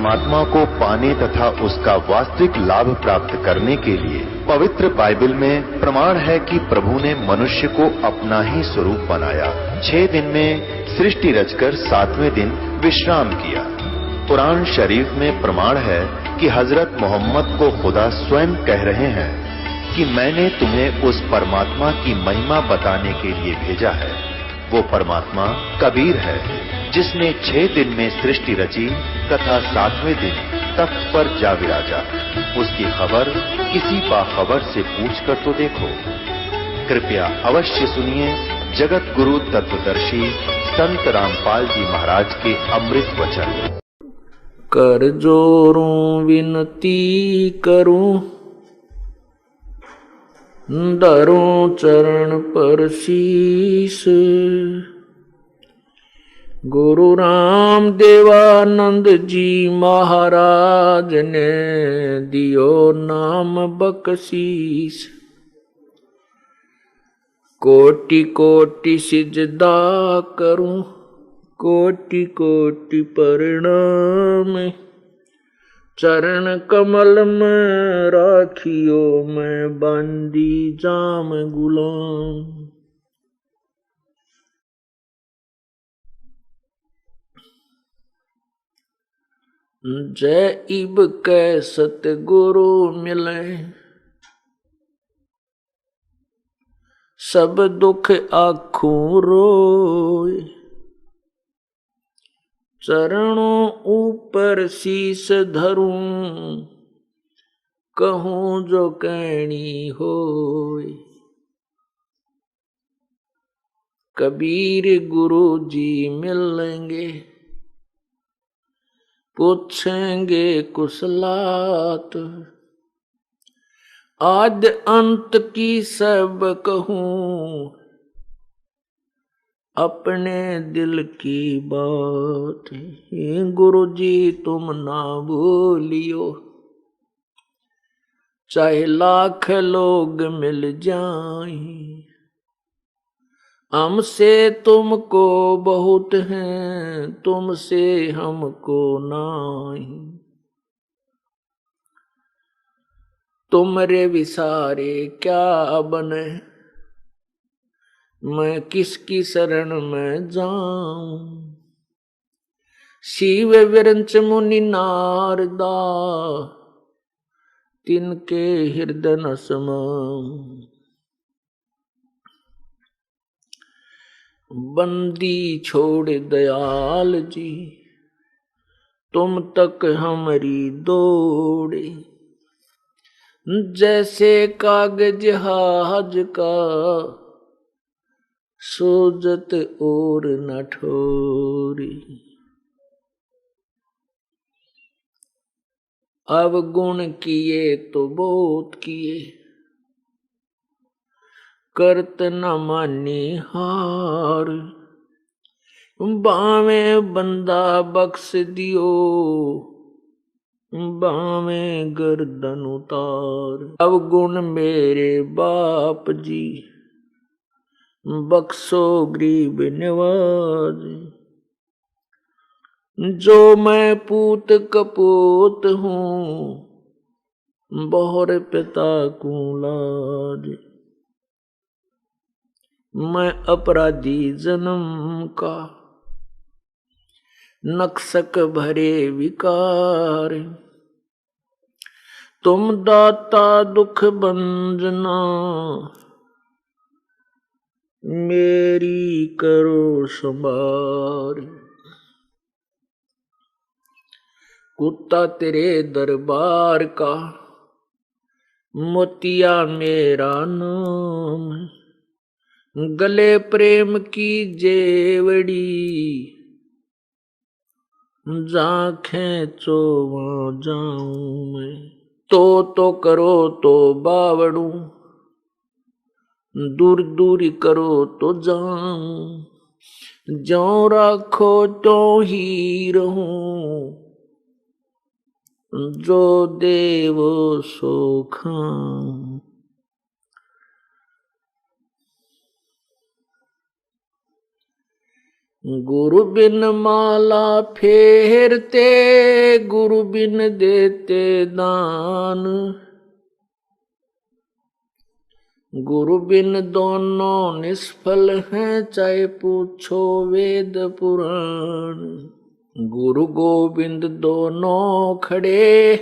परमात्मा को पाने तथा उसका वास्तविक लाभ प्राप्त करने के लिए पवित्र बाइबल में प्रमाण है कि प्रभु ने मनुष्य को अपना ही स्वरूप बनाया। 6 दिन में सृष्टि रचकर 7वें दिन विश्राम किया। कुरान शरीफ में प्रमाण है कि हजरत मोहम्मद को खुदा स्वयं कह रहे हैं कि मैंने तुम्हें उस परमात्मा की महिमा बताने के लिए भेजा है। वो परमात्मा कबीर है जिसने 6 दिन में सृष्टि रची तथा 7वें दिन तख्त पर जा विराजा। उसकी खबर किसी बाखबर से पूछकर तो देखो। कृपया अवश्य सुनिए जगत गुरु तत्वदर्शी संत रामपाल जी महाराज के अमृत वचन। कर जोरूं विनती करूं, धरूं चरण पर शीस। गुरु राम देवानंद जी महाराज ने दियो नाम बख्शीस। कोटि कोटि सिजदा करूं, कोटि कोटि प्रणाम। चरण कमल में राखियो मैं बंदी जाम गुलाम। जय इब कै सतगुरु मिले, सब दुख आखूं रोए। चरणों ऊपर शीस धरूं, कहूं जो कहनी होए। कबीर गुरु जी मिलेंगे, पूछेंगे कुशलात। आद अंत की सब कहूं, अपने दिल की बात। गुरु जी तुम ना भूलियो, चाहे लाख लोग मिल जाएं। हमसे तुमको बहुत हैं, तुमसे हमको नहीं। तुमरे विसारे क्या बने, मैं किसकी शरण में जाऊं। शिव विरंच मुनि नारदा, तिनके हृदय न समाऊं। बंदी छोड़ दयाल जी, तुम तक हमारी दौड़े। जैसे कागज जहाज का, सोजत और न ठोरी। अवगुण किए तो बहुत किए, करत न मानी हार। बावे बंदा बख्श दियो, बावे गर्दन उतार। अवगुण मेरे बाप जी, बख्शो गरीब निवाज। जो मैं पूत कपूत हूँ, बहुर पिता को लाज। मैं अपराधी जन्म का, नक्सक भरे विकार। तुम दाता दुख भंजना, मेरी करो संभार। कुत्ता तेरे दरबार का, मोतिया मेरा नाम। गले प्रेम की जेवड़ी, जाखें चो वहां जाऊं मैं। तो करो तो बावड़ू, दूर दूर करो तो जाऊं। जो राखो तो ही रहूं, जो देव सो खाऊं। गुरु बिन माला फेरते, गुरु बिन देते दान। गुरु बिन दोनों निष्फल हैं, चाहे पूछो वेद पुराण। गुरु गोविंद दोनों खड़े,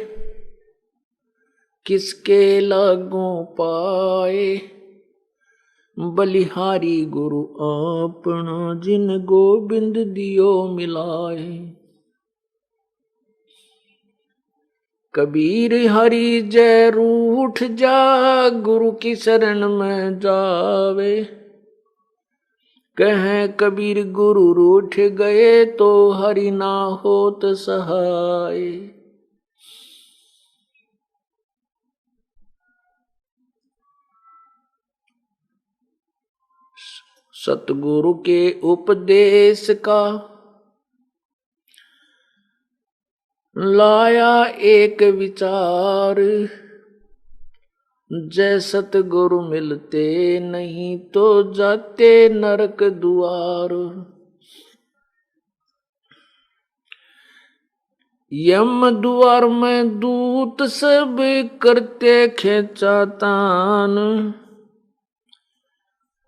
किसके लागू पाए। बलिहारी गुरु अपना, जिन गोविंद दियो मिलाए। कबीर हरि जय रूठ जा, गुरु की शरण में जावे। कहें कबीर गुरु रूठ गए, तो हरि ना होत सहाय। सतगुरु के उपदेश का लाया एक विचार। जय सतगुरु मिलते नहीं, तो जाते नरक द्वार। यम द्वार में दूत सब करते खेचा तान।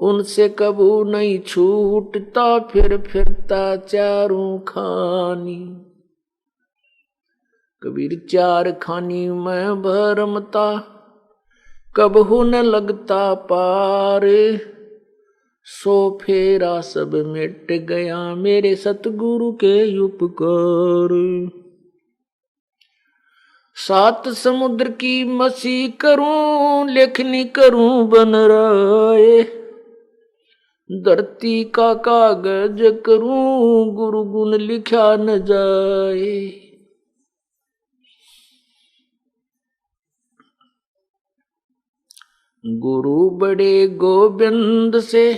उनसे कबू नहीं छूटता, फिर फिरता चारों खानी। कबीर चार खानी में भरमता, कबहू न लगता पार। सो फेरा सब मिट गया, मेरे सतगुरु के उपकार। सात समुद्र की मसी करूं, लेखनी करूं बन राय। धरती का कागज करूं, गुरु गुण लिखा न जाए। गुरु बड़े गोविंद से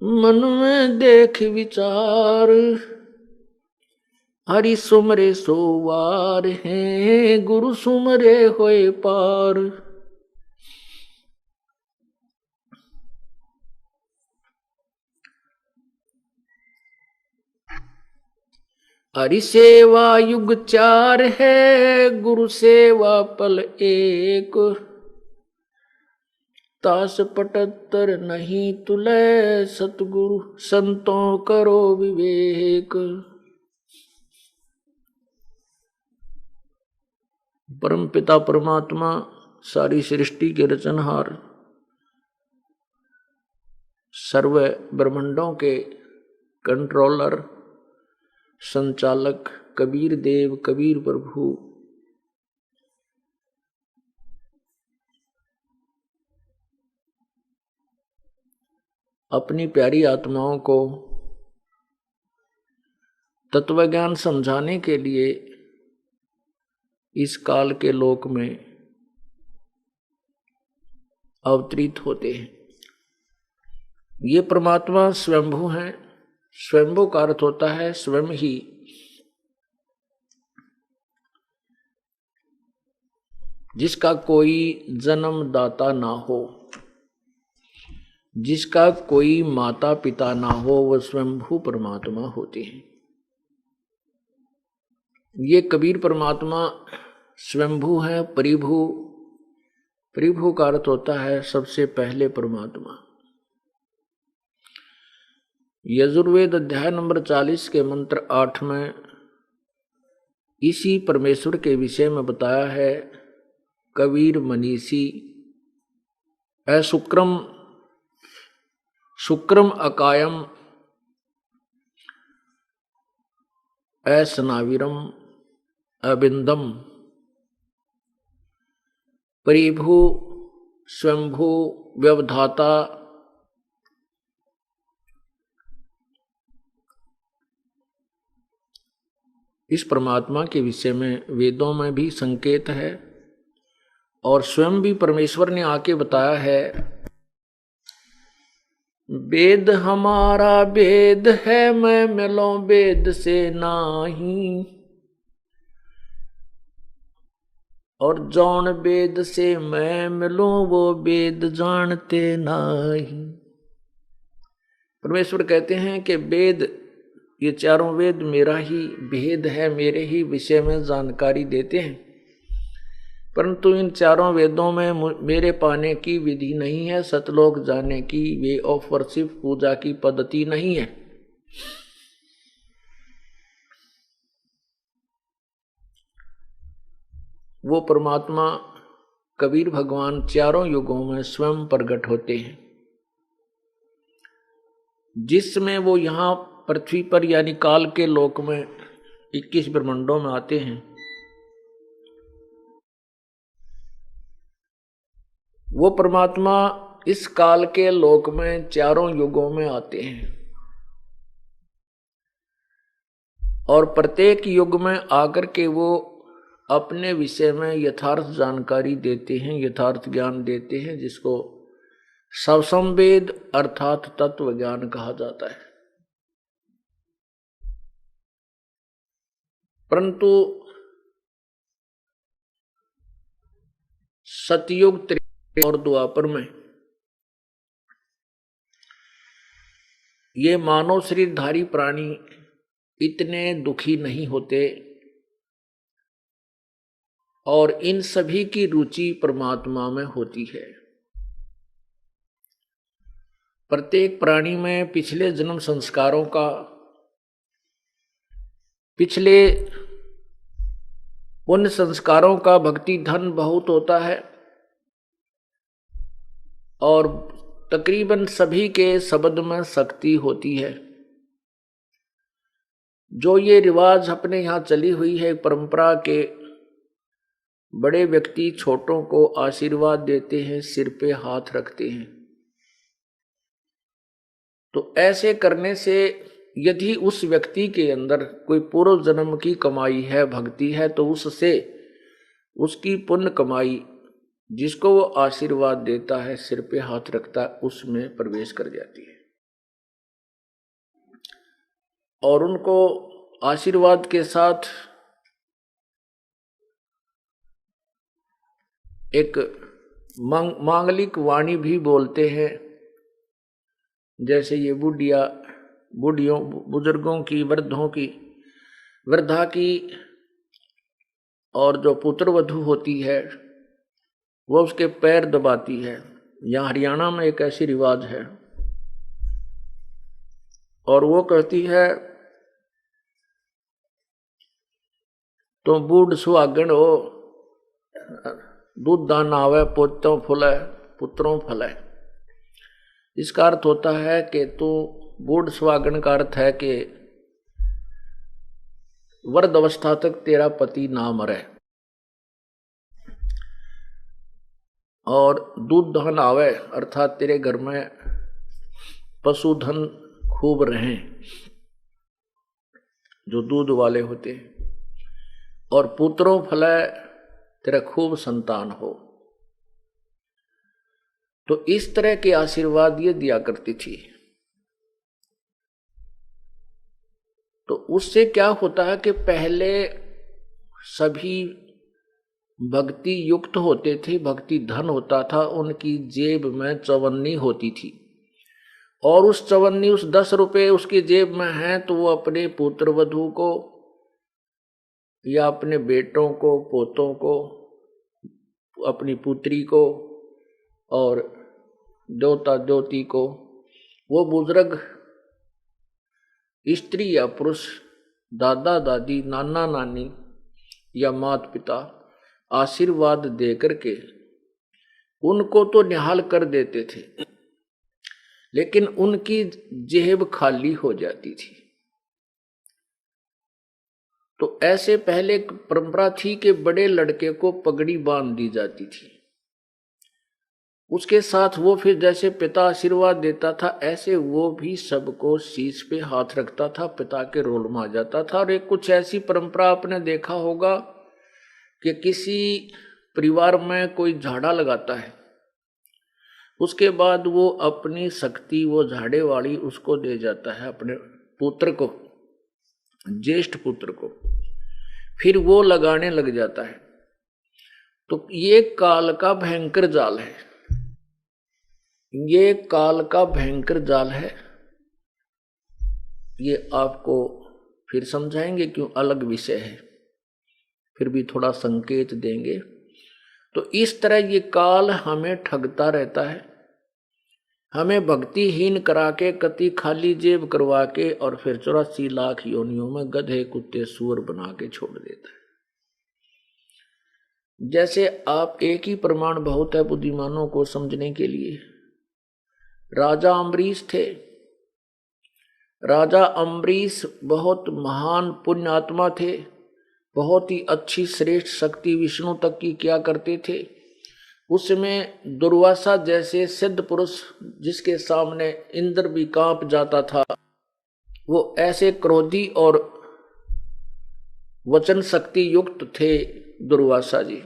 मन में देख विचार। हरि सुमरे सोवार हैं, गुरु सुमरे होए पार। हरि सेवा युग चार है, गुरु सेवा पल एक। तास 75 नहीं तुले, सतगुरु संतों करो विवेक। परम पिता परमात्मा सारी सृष्टि के रचनहार, सर्व ब्रह्मांडों के कंट्रोलर, संचालक कबीर देव कबीर प्रभु अपनी प्यारी आत्माओं को तत्वज्ञान समझाने के लिए इस काल के लोक में अवतरित होते हैं। ये परमात्मा स्वयंभू हैं। स्वयंभू का अर्थ होता है स्वयं ही जिसका कोई जन्मदाता ना हो, जिसका कोई माता पिता ना हो, वह स्वयंभू परमात्मा होते हैं। ये कबीर परमात्मा स्वयंभू है, परिभू। परिभू का अर्थ होता है सबसे पहले परमात्मा। यजुर्वेद अध्याय नंबर 40 के मंत्र 8 में इसी परमेश्वर के विषय में बताया है। कबीर मनीषी शुक्रम शुक्रम अकायम स्नाविरम अबिंदम। परिभू स्वयंभू व्यवधाता इस परमात्मा के विषय में वेदों में भी संकेत है और स्वयं भी परमेश्वर ने आके बताया है। वेद हमारा वेद है, मैं मिलो वेद से नाही। और जौन वेद से मैं मिलूं, वो वेद जानते नाही। परमेश्वर कहते हैं कि वेद, ये चारों वेद मेरा ही भेद है, मेरे ही विषय में जानकारी देते हैं, परंतु इन चारों वेदों में मेरे पाने की विधि नहीं है, सतलोक जाने की वे ऑफ वर्शिप, पूजा की पद्धति नहीं है। वो परमात्मा कबीर भगवान चारों युगों में स्वयं प्रकट होते हैं, जिसमें वो यहाँ पृथ्वी पर यानी काल के लोक में 21 ब्रह्मांडों में आते हैं। वो परमात्मा इस काल के लोक में चारों युगों में आते हैं और प्रत्येक युग में आकर के वो अपने विषय में यथार्थ जानकारी देते हैं, यथार्थ ज्ञान देते हैं, जिसको सवसंवेद अर्थात तत्व ज्ञान कहा जाता है। परंतु सतयुग, त्रेता और द्वापर में ये मानव शरीरधारी प्राणी इतने दुखी नहीं होते और इन सभी की रुचि परमात्मा में होती है। प्रत्येक प्राणी में पिछले जन्म संस्कारों का, पिछले उन संस्कारों का भक्ति धन बहुत होता है और तकरीबन सभी के शब्द में शक्ति होती है। जो ये रिवाज अपने यहाँ चली हुई है परंपरा के, बड़े व्यक्ति छोटों को आशीर्वाद देते हैं, सिर पे हाथ रखते हैं, तो ऐसे करने से यदि उस व्यक्ति के अंदर कोई पूर्व जन्म की कमाई है, भक्ति है, तो उससे उसकी पुण्य कमाई, जिसको वो आशीर्वाद देता है, सिर पे हाथ रखता है, उसमें प्रवेश कर जाती है और उनको आशीर्वाद के साथ एक मांगलिक वाणी भी बोलते हैं। जैसे ये बूढ़ियों, बुजुर्गों की, वृद्धा की और जो पुत्र वधू होती है वो उसके पैर दबाती है। यहाँ हरियाणा में एक ऐसी रिवाज है और वो कहती है, तो बूढ़ सुहागण हो, दूध दान आवे, पोतों फुले, पुत्रों फले। इसका अर्थ होता है कि तू बूढ़ सुहागण का अर्थ है कि वृद्ध अवस्था तक तेरा पति ना मरे और दूध धन आवे अर्थात तेरे घर में पशुधन खूब रहें, जो दूध वाले होते हैं, और पुत्रों फले, तेरा खूब संतान हो। तो इस तरह के आशीर्वाद ये दिया करती थी। तो उससे क्या होता है कि पहले सभी भक्ति युक्त होते थे, भक्ति धन होता था, उनकी जेब में चवन्नी होती थी और उस चवन्नी, उस 10 रुपए उसकी जेब में है तो वो अपने पुत्र वधू को या अपने बेटों को, पोतों को, अपनी पुत्री को और दोता दोती को, वो बुजुर्ग स्त्री या पुरुष, दादा दादी, नाना नानी या माता पिता आशीर्वाद दे करके उनको तो निहाल कर देते थे, लेकिन उनकी जेब खाली हो जाती थी। तो ऐसे पहले परंपरा थी कि बड़े लड़के को पगड़ी बांध दी जाती थी, उसके साथ वो फिर जैसे पिता आशीर्वाद देता था ऐसे वो भी सबको शीश पे हाथ रखता था, पिता के रोल में आ जाता था। और एक कुछ ऐसी परंपरा आपने देखा होगा कि किसी परिवार में कोई झाड़ा लगाता है, उसके बाद वो अपनी शक्ति, वो झाड़े वाली उसको दे जाता है, अपने पुत्र को, ज्येष्ठ पुत्र को, फिर वो लगाने लग जाता है। तो ये काल का भयंकर जाल है, ये काल का भयंकर जाल है। ये आपको फिर समझाएंगे, क्यों अलग विषय है, फिर भी थोड़ा संकेत देंगे। तो इस तरह ये काल हमें ठगता रहता है, हमें भक्तिहीन करा के, कति खाली जेब करवा के, और फिर 84 लाख योनियों में गधे कुत्ते सूअर बना के छोड़ देता है। जैसे आप एक ही प्रमाण बहुत है बुद्धिमानों को समझने के लिए। राजा अम्बरीश थे। राजा अम्बरीश बहुत महान पुण्यात्मा थे, बहुत ही अच्छी श्रेष्ठ शक्ति विष्णु तक की क्या करते थे। उसमें दुर्वासा जैसे सिद्ध पुरुष जिसके सामने इंद्र भी कांप जाता था, वो ऐसे क्रोधी और वचन शक्ति युक्त थे दुर्वासा जी।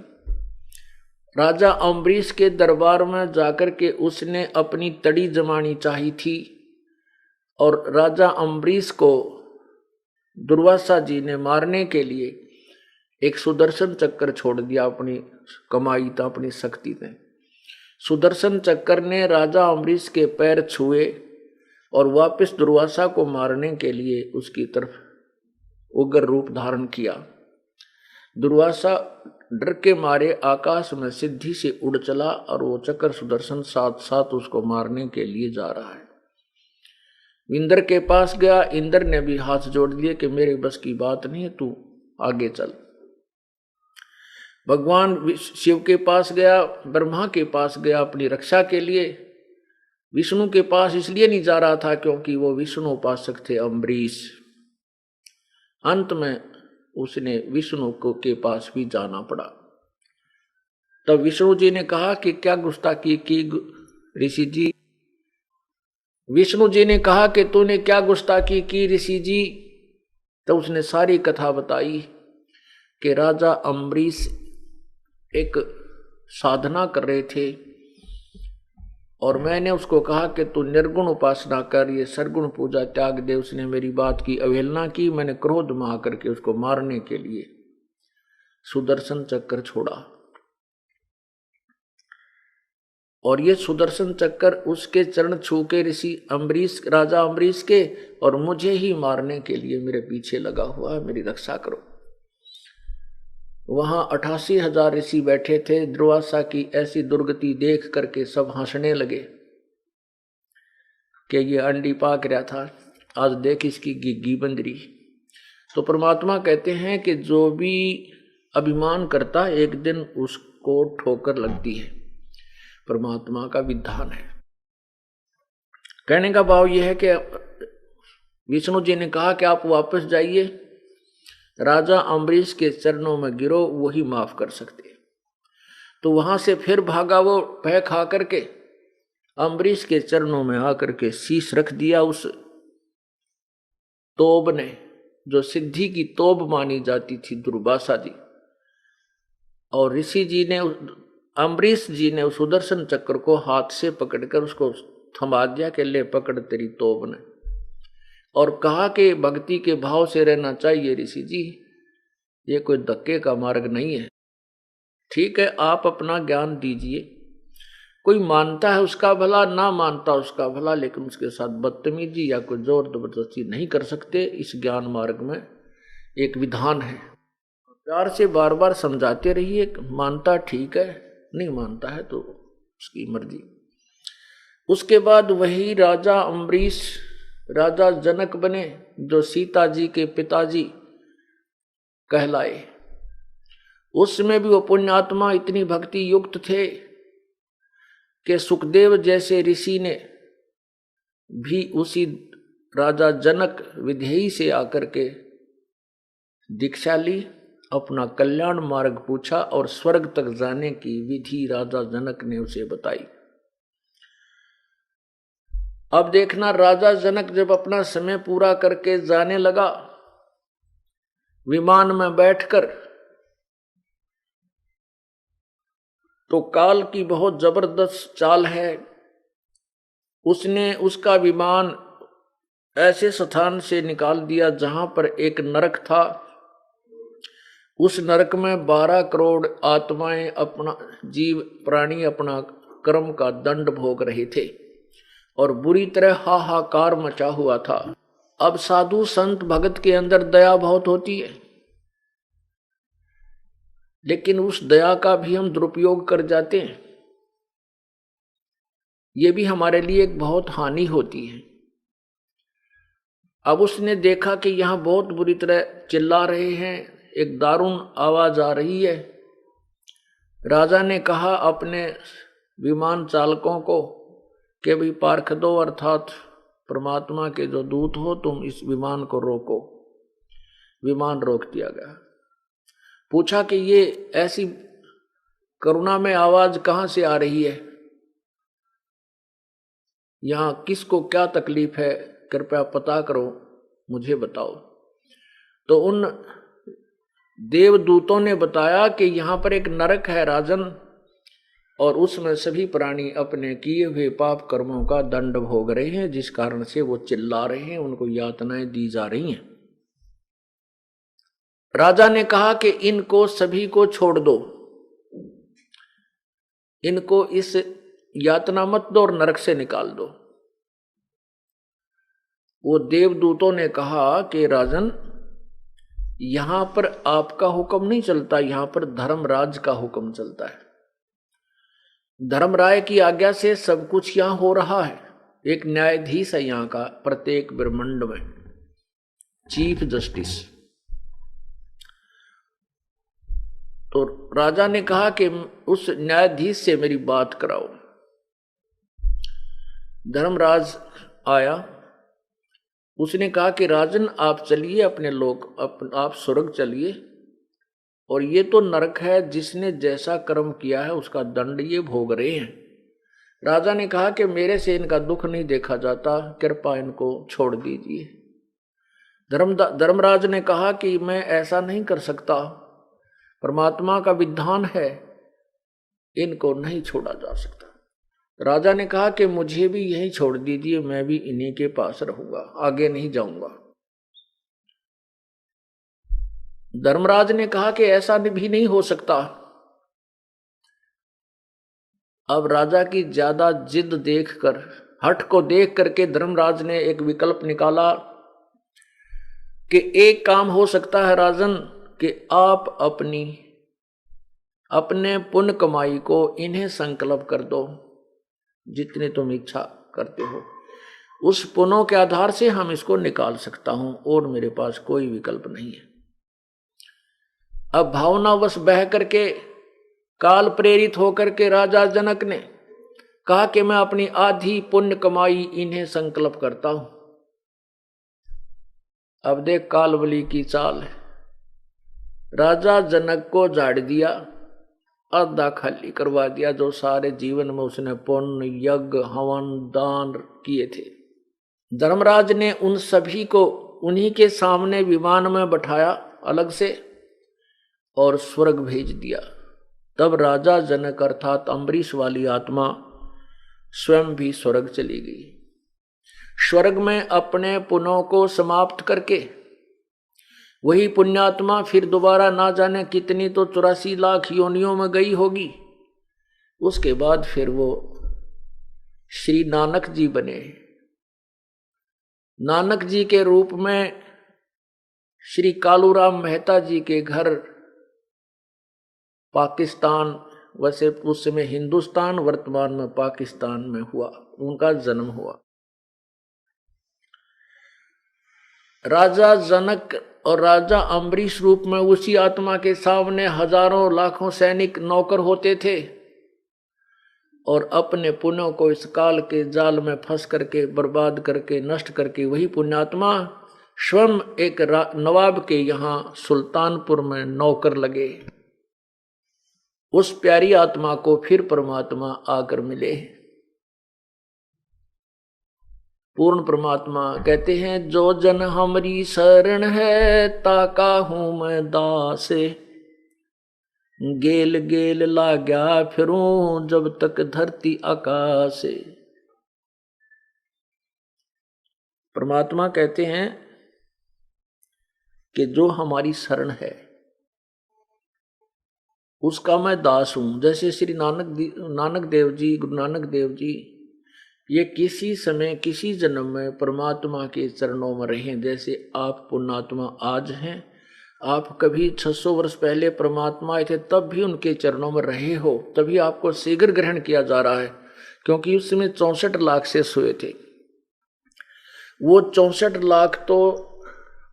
राजा अम्बरीश के दरबार में जाकर के उसने अपनी तड़ी जमानी चाही थी, और राजा अम्बरीश को दुर्वासा जी ने मारने के लिए एक सुदर्शन चक्कर छोड़ दिया। अपनी कमाई था, अपनी शक्ति ने सुदर्शन चक्कर ने राजा अम्बरीश के पैर छुए और वापस दुर्वासा को मारने के लिए उसकी तरफ उग्र रूप धारण किया। दुर्वासा डर के मारे आकाश में सिद्धि से उड़ चला, और वो चक्र सुदर्शन साथ साथ उसको मारने के लिए जा रहा है। इंद्र के पास गया, इंद्र ने भी हाथ जोड़ दिए कि मेरे बस की बात नहीं है, तू आगे चल। भगवान शिव के पास गया, ब्रह्मा के पास गया अपनी रक्षा के लिए। विष्णु के पास इसलिए नहीं जा रहा था क्योंकि वो विष्णु उपासक थे अम्बरीश। अंत में उसने विष्णु को के पास भी जाना पड़ा। तब विष्णु जी ने कहा कि क्या गुस्ताखी की ऋषि जी। विष्णु जी ने कहा कि तूने क्या गुस्ताखी की ऋषि जी। तो उसने सारी कथा बताई कि राजा अम्बरीश एक साधना कर रहे थे, और मैंने उसको कहा कि तू निर्गुण उपासना कर, ये सरगुण पूजा त्याग दे। उसने मेरी बात की अवहेलना की। मैंने क्रोध में आकर के उसको मारने के लिए सुदर्शन चक्कर छोड़ा, और ये सुदर्शन चक्कर उसके चरण छू के ऋषि अम्बरीश, राजा अम्बरीश के, और मुझे ही मारने के लिए मेरे पीछे लगा हुआ है, मेरी रक्षा करो। वहां 88,000 ऋषि बैठे थे। दुर्वासा की ऐसी दुर्गति देख करके सब हंसने लगे कि ये अंडी पाक रहा था, आज देख इसकी गिग्गी बंदरी। तो परमात्मा कहते हैं कि जो भी अभिमान करता एक दिन उसको ठोकर लगती है। परमात्मा का विधान है। कहने का भाव यह है कि विष्णु जी ने कहा कि आप वापस जाइए, राजा अम्बरीश के चरणों में गिरो, वही माफ कर सकते। तो वहां से फिर भागा वो भय खा करके, अम्बरीश के चरणों में आकर के शीश रख दिया उस तोब ने, जो सिद्धि की तोब मानी जाती थी दुर्वासा जी। और ऋषि जी ने, अम्बरीश जी ने उस सुदर्शन चक्र को हाथ से पकड़कर उसको थमा दिया कि ले पकड़ तेरी तोब ने, और कहा कि भक्ति के भाव से रहना चाहिए ऋषि जी, ये कोई धक्के का मार्ग नहीं है। ठीक है, आप अपना ज्ञान दीजिए, कोई मानता है उसका भला, ना मानता उसका भला, लेकिन उसके साथ बदतमीजी या कोई जोर जबरदस्ती नहीं कर सकते। इस ज्ञान मार्ग में एक विधान है। प्यार से बार बार समझाते रहिए। मानता ठीक है, नहीं मानता है तो उसकी मर्जी। उसके बाद वही राजा अम्बरीश राजा जनक बने, जो सीता जी के पिताजी कहलाए। उसमें भी वो पुण्यात्मा इतनी भक्ति युक्त थे कि सुखदेव जैसे ऋषि ने भी उसी राजा जनक विधेयी से आकर के दीक्षा ली, अपना कल्याण मार्ग पूछा, और स्वर्ग तक जाने की विधि राजा जनक ने उसे बताई। अब देखना, राजा जनक जब अपना समय पूरा करके जाने लगा विमान में बैठकर, तो काल की बहुत जबरदस्त चाल है। उसने उसका विमान ऐसे स्थान से निकाल दिया जहां पर एक नरक था। उस नरक में 12 करोड़ आत्माएं, अपना जीव प्राणी अपना कर्म का दंड भोग रहे थे, और बुरी तरह हाहाकार मचा हुआ था। अब साधु संत भगत के अंदर दया बहुत होती है, लेकिन उस दया का भी हम दुरुपयोग कर जाते हैं। ये भी हमारे लिए एक बहुत हानि होती है। अब उसने देखा कि यहां बहुत बुरी तरह चिल्ला रहे हैं, एक दारुण आवाज आ रही है। राजा ने कहा अपने विमान चालकों को कि भी पार्ख दो, अर्थात परमात्मा के जो दूत हो तुम इस विमान को रोको। विमान रोक दिया गया। पूछा कि ये ऐसी करुणा में आवाज कहां से आ रही है, यहां किसको क्या तकलीफ है, कृपया पता करो, मुझे बताओ। तो उन देवदूतों ने बताया कि यहां पर एक नरक है राजन, और उसमें सभी प्राणी अपने किए हुए पाप कर्मों का दंड भोग रहे हैं, जिस कारण से वो चिल्ला रहे हैं, उनको यातनाएं दी जा रही हैं। राजा ने कहा कि इनको सभी को छोड़ दो, इनको इस यातना मत दो और नरक से निकाल दो। वो देवदूतों ने कहा कि राजन, यहां पर आपका हुक्म नहीं चलता, यहां पर धर्मराज का हुक्म चलता है। धर्मराय की आज्ञा से सब कुछ यहां हो रहा है। एक न्यायाधीश है यहां का, प्रत्येक ब्रह्मांड में चीफ जस्टिस। तो राजा ने कहा कि उस न्यायाधीश से मेरी बात कराओ। धर्मराज आया, उसने कहा कि राजन आप चलिए, अपने लोग आप स्वर्ग चलिए, और ये तो नरक है, जिसने जैसा कर्म किया है उसका दंड ये भोग रहे हैं। राजा ने कहा कि मेरे से इनका दुख नहीं देखा जाता, कृपा इनको छोड़ दीजिए। धर्मराज ने कहा कि मैं ऐसा नहीं कर सकता, परमात्मा का विधान है, इनको नहीं छोड़ा जा सकता। राजा ने कहा कि मुझे भी यहीं छोड़ दीजिए, मैं भी इन्हीं के पास रहूंगा, आगे नहीं जाऊंगा। धर्मराज ने कहा कि ऐसा भी नहीं हो सकता। अब राजा की ज्यादा जिद देखकर, हठ को देख करके धर्मराज ने एक विकल्प निकाला कि एक काम हो सकता है राजन, कि आप अपने पुण्य कमाई को इन्हें संकल्प कर दो, जितने तुम इच्छा करते हो, उस पुण्यों के आधार से हम इसको निकाल सकता हूं, और मेरे पास कोई विकल्प नहीं है। अब भावनावश बह करके, काल प्रेरित होकर के राजा जनक ने कहा कि मैं अपनी आधी पुण्य कमाई इन्हें संकल्प करता हूं। अब देख कालबली की चाल है। राजा जनक को झाड़ दिया, आधा खाली करवा दिया, जो सारे जीवन में उसने पुण्य यज्ञ हवन दान किए थे। धर्मराज ने उन सभी को उन्हीं के सामने विमान में बैठाया अलग से, और स्वर्ग भेज दिया। तब राजा जनक अर्थात अम्बरीश वाली आत्मा स्वयं भी स्वर्ग चली गई। स्वर्ग में अपने पुण्यों को समाप्त करके वही पुण्यात्मा फिर दोबारा ना जाने कितनी तो 84 लाख योनियों में गई होगी। उसके बाद फिर वो श्री नानक जी बने। नानक जी के रूप में श्री कालूराम मेहता जी के घर पाकिस्तान, वैसे उस समय हिंदुस्तान, वर्तमान में पाकिस्तान में हुआ, उनका जन्म हुआ। राजा जनक और राजा अम्बरीश रूप में उसी आत्मा के सामने हजारों लाखों सैनिक नौकर होते थे, और अपने पुण्यों को इस काल के जाल में फंस करके बर्बाद करके नष्ट करके वही पुण्यात्मा स्वयं एक नवाब के यहाँ सुल्तानपुर में नौकर लगे। उस प्यारी आत्मा को फिर परमात्मा आकर मिले। पूर्ण परमात्मा कहते हैं, जो जन हमरी शरण है ताका हूं मैं दास, गेल गेल लाग्या फिरूं जब तक धरती आकाश। परमात्मा कहते हैं कि जो हमारी शरण है उसका मैं दास हूं। जैसे श्री नानक देव जी, गुरु नानक देव जी ये किसी समय किसी जन्म में परमात्मा के चरणों में रहें। जैसे आप पुण्यात्मा आज हैं, आप कभी 600 वर्ष पहले परमात्मा आए थे तब भी उनके चरणों में रहे हो, तभी आपको शीघ्र ग्रहण किया जा रहा है, क्योंकि उस समय 64 लाख शेष हुए थे। वो 64 लाख तो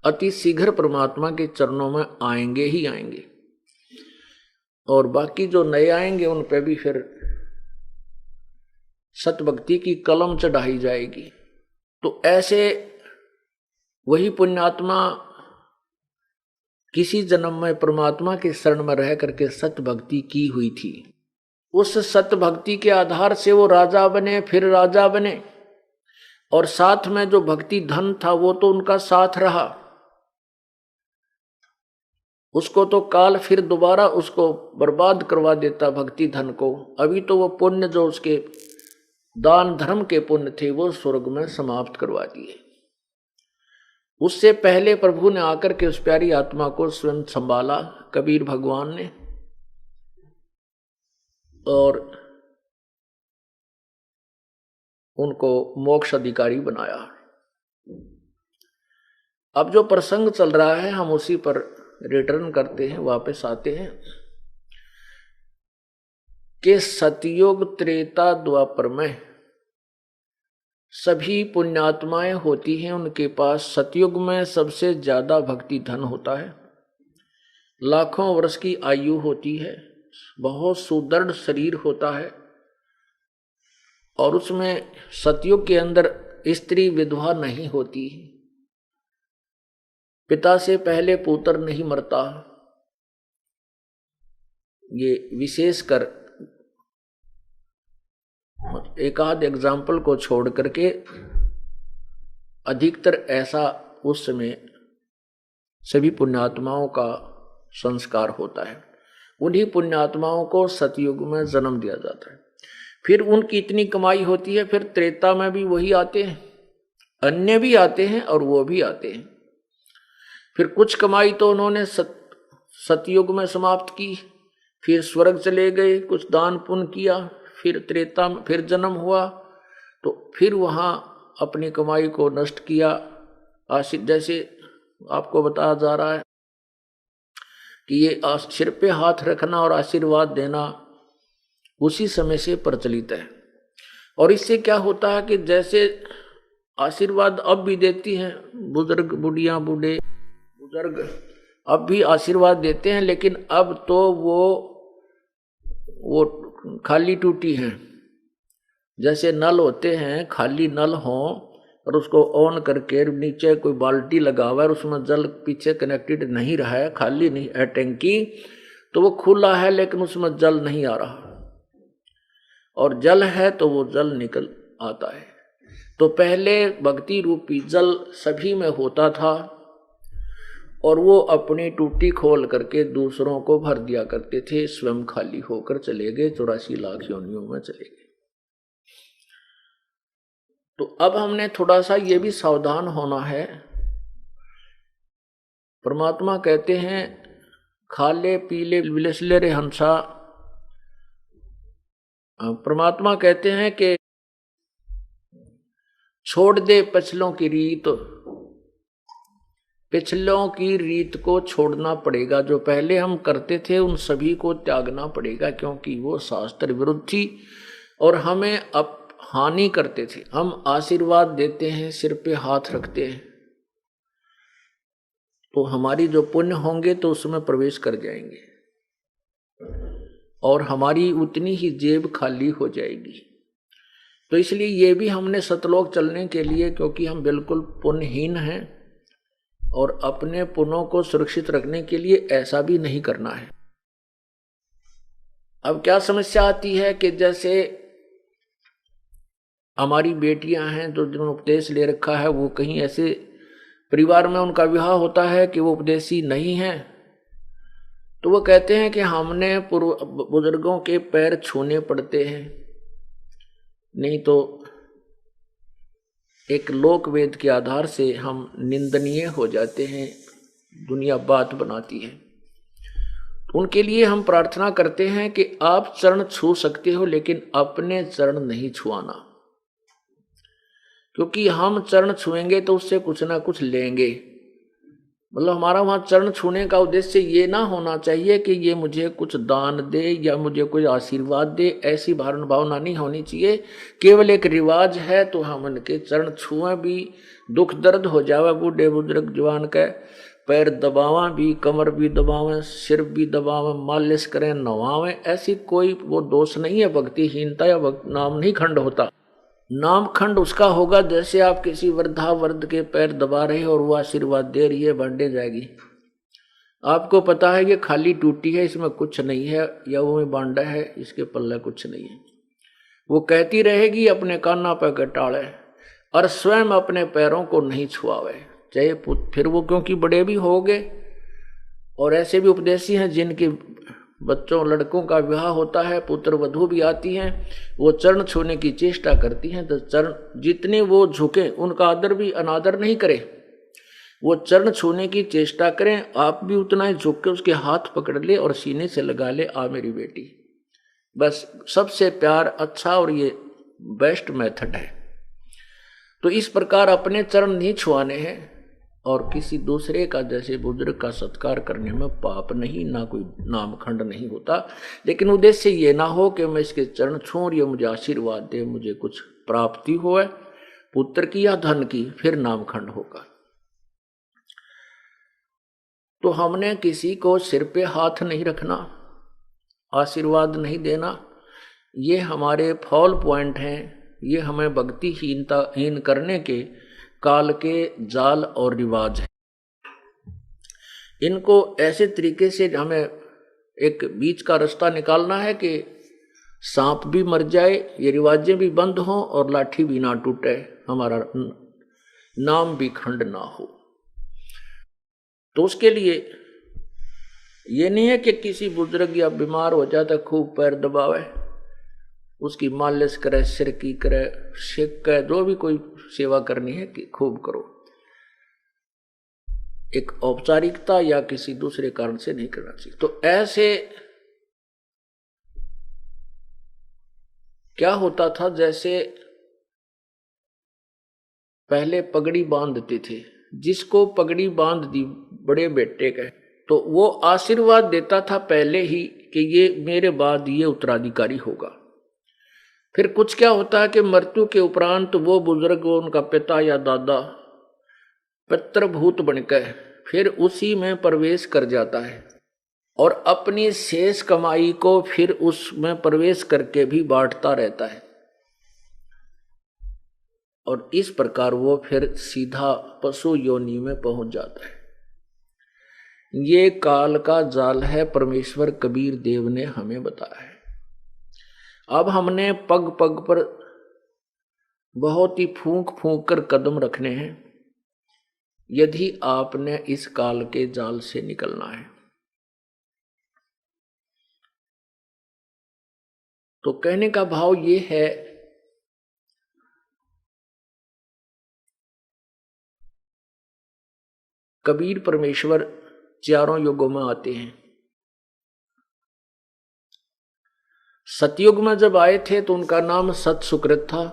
अति शीघ्र परमात्मा के चरणों में आएंगे ही आएंगे, और बाकी जो नए आएंगे उन पे भी फिर सतभक्ति की कलम चढ़ाई जाएगी। तो ऐसे वही पुण्यात्मा किसी जन्म में परमात्मा के शरण में रह करके सतभक्ति की हुई थी। उस सतभक्ति के आधार से वो राजा बने, फिर राजा बने, और साथ में जो भक्ति धन था वो तो उनका साथ रहा। उसको तो काल फिर दोबारा उसको बर्बाद करवा देता भक्ति धन को। अभी तो वो पुण्य जो उसके दान धर्म के पुण्य थे वो स्वर्ग में समाप्त करवा दिए। उससे पहले प्रभु ने आकर के उस प्यारी आत्मा को स्वयं संभाला, कबीर भगवान ने, और उनको मोक्ष अधिकारी बनाया। अब जो प्रसंग चल रहा है हम उसी पर रिटर्न करते हैं, वापस आते हैं कि सतयुग त्रेता द्वापर में सभी पुण्यात्माएं होती हैं, उनके पास सतयुग में सबसे ज्यादा भक्ति धन होता है, लाखों वर्ष की आयु होती है, बहुत सुदृढ़ शरीर होता है, और उसमें सतयुग के अंदर स्त्री विधवा नहीं होती, पिता से पहले पुत्र नहीं मरता। ये विशेषकर एक आध एग्जाम्पल को छोड़ करके अधिकतर ऐसा उस समय सभी पुण्यात्माओं का संस्कार होता है। उन्हीं पुण्यात्माओं को सतयुग में जन्म दिया जाता है। फिर उनकी इतनी कमाई होती है, फिर त्रेता में भी वही आते हैं, अन्य भी आते हैं और वो भी आते हैं। फिर कुछ कमाई तो उन्होंने सतयुग में समाप्त की, फिर स्वर्ग चले गए, कुछ दान पुण्य किया, फिर त्रेता में फिर जन्म हुआ, तो फिर वहाँ अपनी कमाई को नष्ट किया। जैसे आपको बताया जा रहा है कि ये सिर पे हाथ रखना और आशीर्वाद देना उसी समय से प्रचलित है। और इससे क्या होता है कि जैसे आशीर्वाद अब भी देती हैं बुजुर्ग, बुढ़िया, बूढ़े बुजुर्ग अब भी आशीर्वाद देते हैं, लेकिन अब तो वो खाली टूटी हैं। जैसे नल होते हैं, खाली नल हो और उसको ऑन करके नीचे कोई बाल्टी लगा हुआ है, उसमें जल पीछे कनेक्टेड नहीं रहा है, खाली नहीं है टैंकी, तो वो खुला है लेकिन उसमें जल नहीं आ रहा, और जल है तो वो जल निकल आता है। तो पहले भक्ति रूपी जल सभी में होता था, और वो अपनी टूटी खोल करके दूसरों को भर दिया करते थे, स्वयं खाली होकर चले गए, 84 लाख योनियों में चले गए। तो अब हमने थोड़ा सा ये भी सावधान होना है। परमात्मा कहते हैं खाले पीले विलसले रे हंसा। परमात्मा कहते हैं कि छोड़ दे पिछलों की रीत, पिछलों की रीत को छोड़ना पड़ेगा। जो पहले हम करते थे उन सभी को त्यागना पड़ेगा, क्योंकि वो शास्त्र विरुद्ध थी और हमें अब हानि करते थे। हम आशीर्वाद देते हैं, सिर पे हाथ रखते हैं, तो हमारी जो पुण्य होंगे तो उसमें प्रवेश कर जाएंगे और हमारी उतनी ही जेब खाली हो जाएगी। तो इसलिए ये भी हमने सतलोक चलने के लिए, क्योंकि हम बिल्कुल पुण्यहीन हैं और अपने पुण्यों को सुरक्षित रखने के लिए ऐसा भी नहीं करना है। अब क्या समस्या आती है कि जैसे हमारी बेटियां हैं जो जिन्होंने उपदेश ले रखा है, वो कहीं ऐसे परिवार में उनका विवाह होता है कि वो उपदेशी नहीं है, तो वो कहते हैं कि हमने बुजुर्गों के पैर छूने पड़ते हैं, नहीं तो एक लोक वेद के आधार से हम निंदनीय हो जाते हैं, दुनिया बात बनाती है। तो उनके लिए हम प्रार्थना करते हैं कि आप चरण छू सकते हो, लेकिन अपने चरण नहीं छुआना। क्योंकि हम चरण छुएंगे तो उससे कुछ ना कुछ लेंगे। मतलब हमारा वहां चरण छूने का उद्देश्य ये ना होना चाहिए कि ये मुझे कुछ दान दे या मुझे कोई आशीर्वाद दे, ऐसी भावना नहीं होनी चाहिए। केवल एक रिवाज है तो हम उनके चरण छुएं भी, दुख दर्द हो जावे बूढ़े बुजुर्ग जवान के, पैर दबावा भी, कमर भी दबावें, सिर भी दबावें, मालिश करें, नवावें, ऐसी कोई वो दोष नहीं है। भक्तिहीनता या नाम नहीं खंड होता। नाम खंड उसका होगा जैसे आप किसी वृद्धावर्ध के पैर दबा रहे हो और वो आशीर्वाद दे रही है, बांटे जाएगी। आपको पता है ये खाली टूटी है, इसमें कुछ नहीं है, या वो में बांडा है, इसके पल्ले कुछ नहीं है। वो कहती रहेगी अपने काना पे कटाड़े और स्वयं अपने पैरों को नहीं छुआवे, चाहे फिर वो क्योंकि बड़े भी हो गए। और ऐसे भी उपदेशी हैं जिनके बच्चों लड़कों का विवाह होता है, पुत्र वधू भी आती हैं, वो चरण छूने की चेष्टा करती हैं, तो चरण जितने वो झुके उनका आदर भी अनादर नहीं करे, वो चरण छूने की चेष्टा करें। आप भी उतना ही झुक के उसके हाथ पकड़ ले और सीने से लगा ले, आ मेरी बेटी। बस सबसे प्यार अच्छा और ये बेस्ट मेथड है। तो इस प्रकार अपने चरण नहीं छुआने हैं और किसी दूसरे का जैसे बुजुर्ग का सत्कार करने में पाप नहीं, ना कोई नामखंड नहीं होता। लेकिन उद्देश्य ये ना हो कि मैं इसके चरण छूं और ये मुझे आशीर्वाद दे, मुझे कुछ प्राप्ति हो पुत्र की या धन की, फिर नामखंड होगा। तो हमने किसी को सिर पे हाथ नहीं रखना, आशीर्वाद नहीं देना, ये हमारे फॉल पॉइंट हैं। ये हमें भक्तिहीन करने के काल के जाल और रिवाज है। इनको ऐसे तरीके से हमें एक बीच का रास्ता निकालना है कि सांप भी मर जाए, ये रिवाजें भी बंद हों और लाठी भी ना टूटे, हमारा नाम भी खंड ना हो। तो उसके लिए ये नहीं है कि किसी बुजुर्ग या बीमार हो जाता खूब पैर दबावे, उसकी मालिश करे, सिर की करे, शेक करे, जो भी कोई सेवा करनी है कि खूब करो। एक औपचारिकता या किसी दूसरे कारण से नहीं करना चाहिए। तो ऐसे क्या होता था, जैसे पहले पगड़ी बांधते थे, जिसको पगड़ी बांध दी बड़े बेटे का, तो वो आशीर्वाद देता था पहले ही कि ये मेरे बाद ये उत्तराधिकारी होगा। फिर कुछ क्या होता है कि मृत्यु के उपरांत वो बुजुर्ग, उनका पिता या दादा पितृभूत बनकर फिर उसी में प्रवेश कर जाता है और अपनी शेष कमाई को फिर उसमें प्रवेश करके भी बांटता रहता है। और इस प्रकार वो फिर सीधा पशु योनि में पहुंच जाता है। ये काल का जाल है, परमेश्वर कबीर देव ने हमें बताया है। अब हमने पग पग पर बहुत ही फूंक फूंक कर कदम रखने हैं यदि आपने इस काल के जाल से निकलना है। तो कहने का भाव ये है कबीर परमेश्वर चारों युगों में आते हैं। सतयुग में जब आए थे तो उनका नाम सत सुकृत था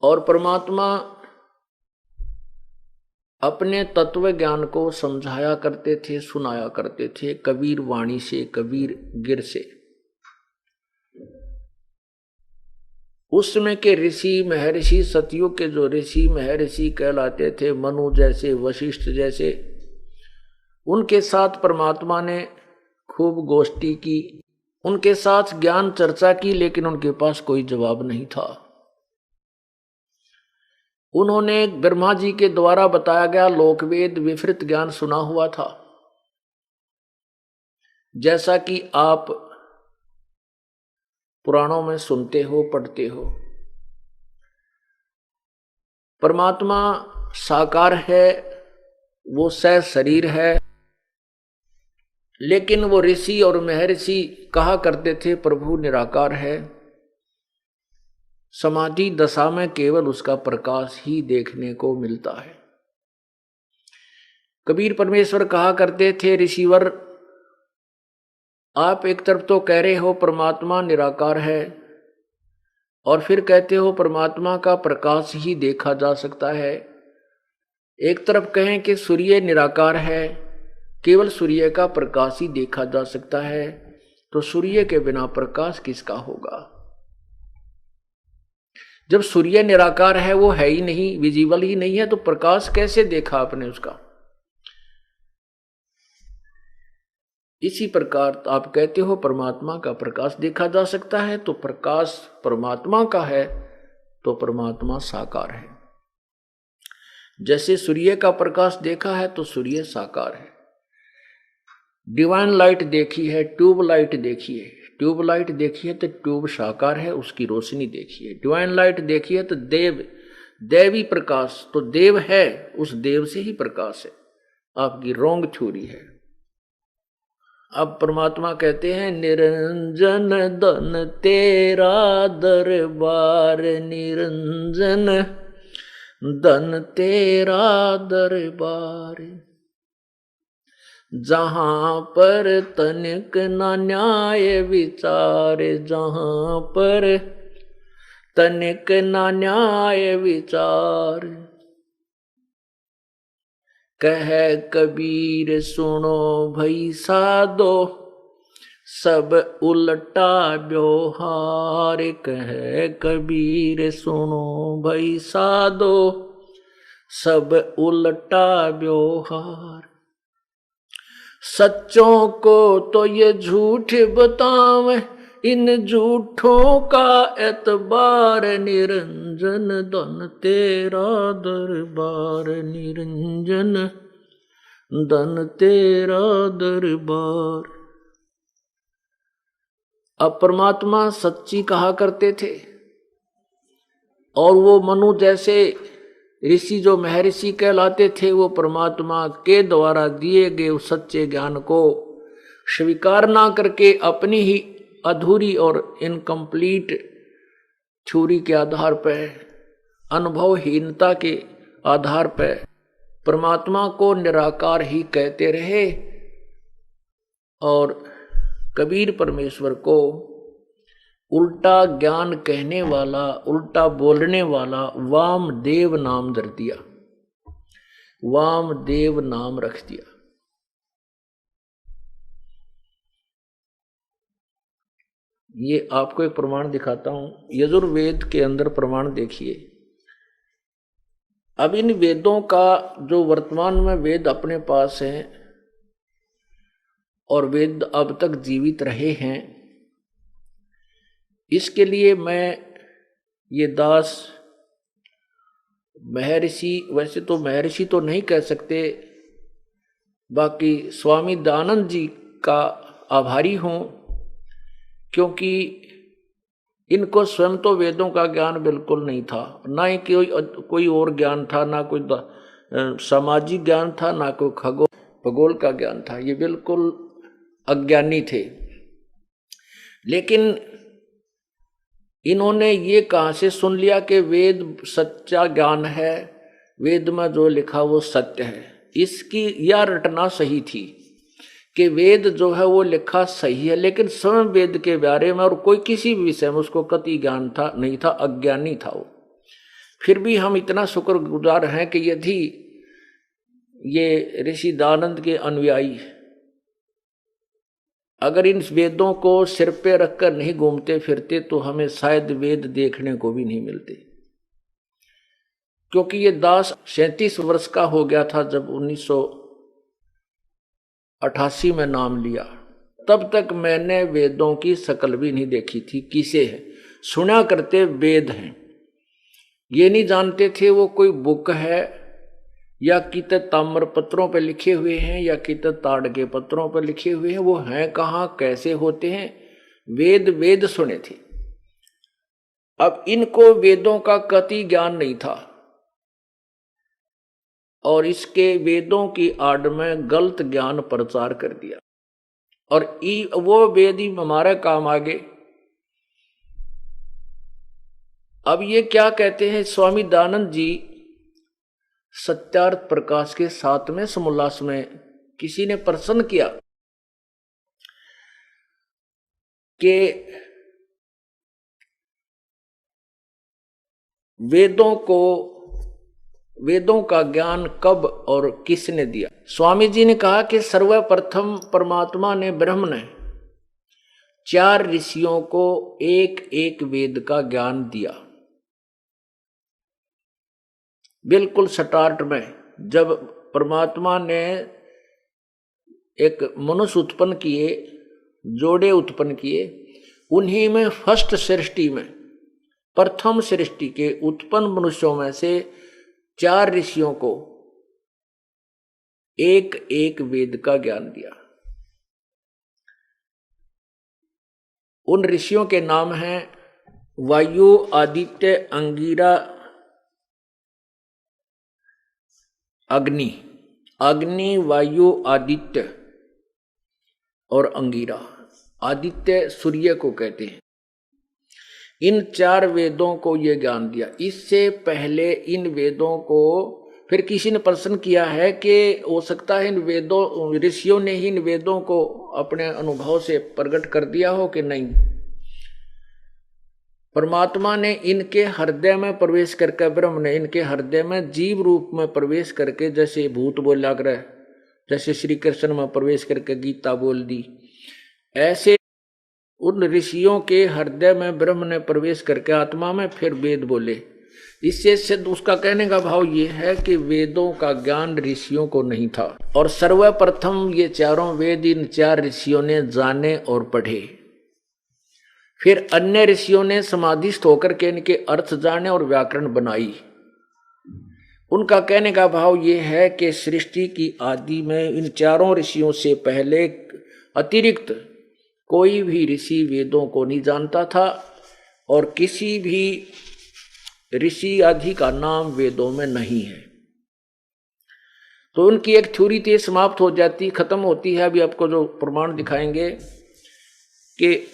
और परमात्मा अपने तत्व ज्ञान को समझाया करते थे, सुनाया करते थे, कबीर वाणी से, कबीर गिर से। उस समय के ऋषि महर्षि, सतयुग के जो ऋषि महर्षि कहलाते थे, मनु जैसे, वशिष्ठ जैसे, उनके साथ परमात्मा ने खूब गोष्ठी की, उनके साथ ज्ञान चर्चा की, लेकिन उनके पास कोई जवाब नहीं था। उन्होंने ब्रह्मा जी के द्वारा बताया गया लोकवेद विपरीत ज्ञान सुना हुआ था, जैसा कि आप पुराणों में सुनते हो, पढ़ते हो। परमात्मा साकार है, वो सह शरीर है, लेकिन वो ऋषि और महर्षि कहा करते थे प्रभु निराकार है। समाधि दशा में केवल उसका प्रकाश ही देखने को मिलता है। कबीर परमेश्वर कहा करते थे, ऋषिवर आप एक तरफ तो कह रहे हो परमात्मा निराकार है और फिर कहते हो परमात्मा का प्रकाश ही देखा जा सकता है। एक तरफ कहें कि सूर्य निराकार है, केवल सूर्य का प्रकाश ही देखा जा सकता है, तो सूर्य के बिना प्रकाश किसका होगा? जब सूर्य निराकार है, वो है ही नहीं, विजिबल ही नहीं है, तो प्रकाश कैसे देखा आपने उसका? इसी प्रकार आप कहते हो परमात्मा का प्रकाश देखा जा सकता है, तो प्रकाश परमात्मा का है तो परमात्मा साकार है। जैसे सूर्य का प्रकाश देखा है तो सूर्य साकार है। डिवाइन लाइट देखी है, ट्यूब लाइट देखी है, ट्यूब लाइट देखी है तो ट्यूब साकार है, उसकी रोशनी देखी है। डिवाइन लाइट देखी है तो देवी प्रकाश, तो देव है, उस देव से ही प्रकाश है। आपकी रॉन्ग थ्योरी है। अब परमात्मा कहते हैं निरंजन धन तेरा दरबार, निरंजन धन तेरा दरबार, जहां पर तनिक ना न्याय विचार, जहां पर तनिक ना न्याय विचार। कह कबीर सुनो भई साधो, सब उल्टा व्यवहार। कह कबीर सुनो भई साधो, सब उल्टा व्यवहार। सच्चों को तो ये झूठ बतावे, इन झूठों का एतबार। निरंजन धन तेरा दरबार, निरंजन धन तेरा दरबार। अब परमात्मा सच्ची कहा करते थे, और वो मनु जैसे ऋषि जो महर्षि कहलाते थे, वो परमात्मा के द्वारा दिए गए उस सच्चे ज्ञान को स्वीकार ना करके अपनी ही अधूरी और इनकम्प्लीट थ्योरी के आधार पर, अनुभवहीनता के आधार पर परमात्मा को निराकार ही कहते रहे, और कबीर परमेश्वर को उल्टा ज्ञान कहने वाला, उल्टा बोलने वाला वामदेव नाम धर दिया, वामदेव नाम रख दिया। ये आपको एक प्रमाण दिखाता हूं, यजुर्वेद के अंदर प्रमाण देखिए। अब इन वेदों का जो वर्तमान में वेद अपने पास हैं और वेद अब तक जीवित रहे हैं, इसके लिए मैं ये दास महर्षि, वैसे तो महर्षि तो नहीं कह सकते, बाकी स्वामी दयानंद जी का आभारी हूं, क्योंकि इनको स्वयं तो वेदों का ज्ञान बिल्कुल नहीं था, ना ही कोई और ज्ञान था, ना कोई सामाजिक ज्ञान था, ना कोई खगोल भूगोल का ज्ञान था। ये बिल्कुल अज्ञानी थे। लेकिन इन्होंने ये कहां से सुन लिया कि वेद सच्चा ज्ञान है, वेद में जो लिखा वो सत्य है। इसकी यह रटना सही थी कि वेद जो है वो लिखा सही है, लेकिन स्वयं वेद के बारे में और कोई किसी भी विषय में उसको कतई ज्ञान था नहीं था, अज्ञानी था वो। फिर भी हम इतना शुक्रगुजार हैं कि यदि ये ऋषि दयानंद के अनुयायी अगर इन वेदों को सिर पे रखकर नहीं घूमते फिरते, तो हमें शायद वेद देखने को भी नहीं मिलते। क्योंकि ये दास 37 वर्ष का हो गया था जब 1988 में नाम लिया, तब तक मैंने वेदों की शक्ल भी नहीं देखी थी। किसे है सुना करते वेद हैं, ये नहीं जानते थे वो कोई बुक है या कित ताम्र पत्रों पर लिखे हुए हैं या कित ताड़ के पत्रों पर लिखे हुए हैं। वो हैं कहाँ, कैसे होते हैं? वेद सुने थे। अब इनको वेदों का कतई ज्ञान नहीं था, और इसके वेदों की आड़ में गलत ज्ञान प्रचार कर दिया, और वो वेद ही हमारे काम आ गए। अब ये क्या कहते हैं स्वामी दयानंद जी, सत्यार्थ प्रकाश के 7वें समोल्लास में किसी ने प्रश्न किया कि वेदों का ज्ञान कब और किसने दिया? स्वामी जी ने कहा कि सर्वप्रथम परमात्मा ने, ब्रह्म ने 4 ऋषियों को एक एक वेद का ज्ञान दिया। बिल्कुल स्टार्ट में जब परमात्मा ने एक मनुष्य उत्पन्न किए, जोड़े उत्पन्न किए, उन्हीं में फर्स्ट सृष्टि में, प्रथम सृष्टि के उत्पन्न मनुष्यों में से 4 ऋषियों को एक एक वेद का ज्ञान दिया। उन ऋषियों के नाम हैं वायु, आदित्य, अंगिरा, अग्नि, वायु, आदित्य और अंगिरा। आदित्य सूर्य को कहते हैं। इन 4 वेदों को ये ज्ञान दिया। इससे पहले इन वेदों को फिर किसी ने प्रश्न किया है कि हो सकता है इन वेदों, ऋषियों ने ही इन वेदों को अपने अनुभव से प्रकट कर दिया हो कि नहीं। परमात्मा ने इनके हृदय में प्रवेश करके, ब्रह्म ने इनके हृदय में जीव रूप में प्रवेश करके, जैसे भूत बोला कर, जैसे श्री कृष्ण में प्रवेश करके गीता बोल दी, ऐसे उन ऋषियों के हृदय में ब्रह्म ने प्रवेश करके आत्मा में फिर वेद बोले। इससे सिद्ध, उसका कहने का भाव ये है कि वेदों का ज्ञान ऋषियों को नहीं था, और सर्वप्रथम ये चारों वेद इन 4 ऋषियों ने जाने और पढ़े। फिर अन्य ऋषियों ने समाधिस्थ होकर के इनके अर्थ जाने और व्याकरण बनाई। उनका कहने का भाव ये है कि सृष्टि की आदि में इन 4 ऋषियों से पहले अतिरिक्त कोई भी ऋषि वेदों को नहीं जानता था, और किसी भी ऋषि आदि का नाम वेदों में नहीं है। तो उनकी एक थ्योरी तो समाप्त हो जाती, खत्म होती है। अभी आपको जो प्रमाण दिखाएंगे कि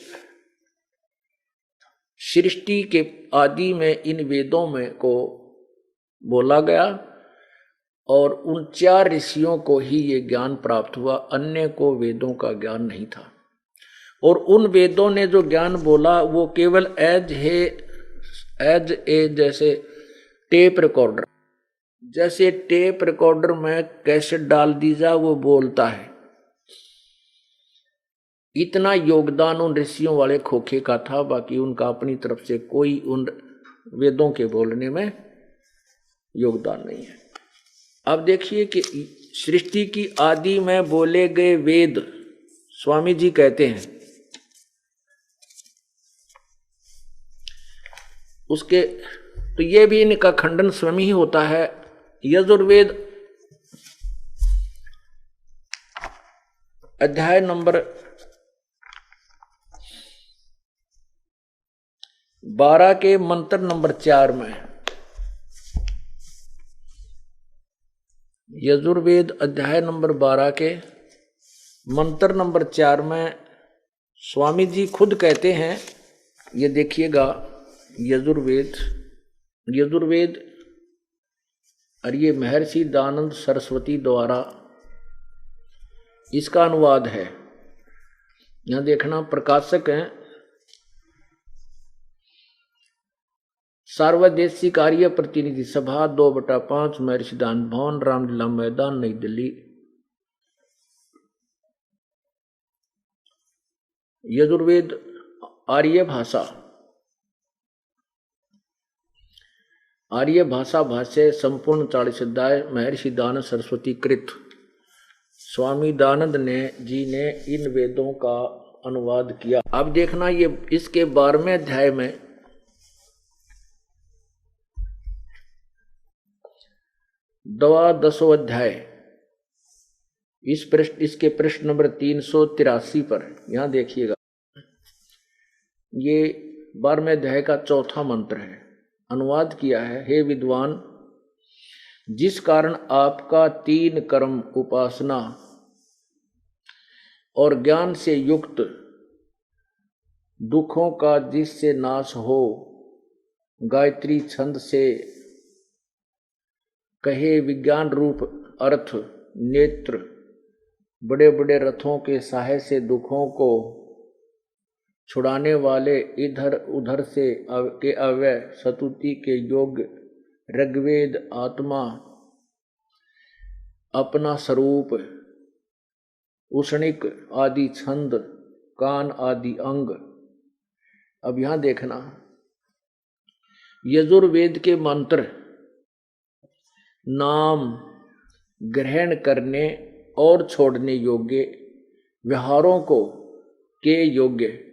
सृष्टि के आदि में इन वेदों में को बोला गया, और उन 4 ऋषियों को ही ये ज्ञान प्राप्त हुआ, अन्य को वेदों का ज्ञान नहीं था। और उन वेदों ने जो ज्ञान बोला वो केवल एज ए जैसे टेप रिकॉर्डर, जैसे टेप रिकॉर्डर में कैसेट डाल दी जा वो बोलता है, इतना योगदान उन ऋषियों वाले खोखे का था। बाकी उनका अपनी तरफ से कोई उन वेदों के बोलने में योगदान नहीं है। अब देखिए कि सृष्टि की आदि में बोले गए वेद, स्वामी जी कहते हैं उसके, तो ये भी इनका खंडन स्वयं ही होता है। यजुर्वेद अध्याय नंबर 12 के मंत्र नंबर 4 में, यजुर्वेद अध्याय नंबर 12 के मंत्र नंबर 4 में स्वामी जी खुद कहते हैं, ये देखिएगा, यजुर्वेद और ये महर्षि दयानंद सरस्वती द्वारा इसका अनुवाद है। यहां देखना, प्रकाशक हैं सार्वदेशिक कार्य प्रतिनिधि सभा 2/5 महर्षि दयानंद भवन, रामलीला मैदान, नई दिल्ली। यजुर्वेद आर्य भाषा भाष्य संपूर्ण 40 अध्याय महर्षि दयानंद सरस्वती कृत। स्वामी दयानंद जी ने इन वेदों का अनुवाद किया। अब देखना, ये इसके 12वें अध्याय में दवा 10वां अध्याय, इसके पृष्ठ नंबर 383 पर यहां देखिएगा, ये 12वें अध्याय का 4था मंत्र है। अनुवाद किया है, हे विद्वान, जिस कारण आपका 3 कर्म उपासना और ज्ञान से युक्त दुखों का जिससे नाश हो, गायत्री छंद से कहे विज्ञान रूप अर्थ, नेत्र, बड़े बड़े रथों के सहाय से दुखों को छुड़ाने वाले इधर उधर से के अव्यय स्तुति के योग्य ऋग्वेद आत्मा अपना स्वरूप उष्णिक आदि छंद कान आदि अंग। अब यहां देखना यजुर्वेद के मंत्र नाम ग्रहण करने और छोड़ने योग्य व्यवहारों को के योग्य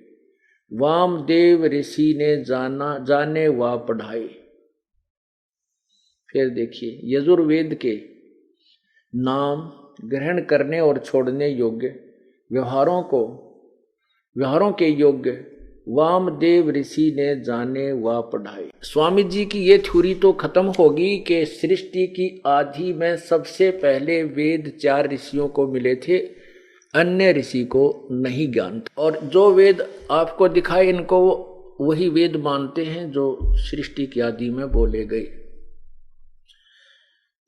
वामदेव ऋषि ने जाने व पढ़ाए। फिर देखिए यजुर्वेद के नाम ग्रहण करने और छोड़ने योग्य व्यवहारों के योग्य वामदेव ऋषि ने जाने व पढ़ाए। स्वामी जी की ये थ्योरी तो खत्म होगी कि सृष्टि की आदि में सबसे पहले वेद 4 ऋषियों को मिले थे, अन्य ऋषि को नहीं ज्ञान था। और जो वेद आपको दिखाए इनको वही वेद मानते हैं जो सृष्टि की आदि में बोले गए।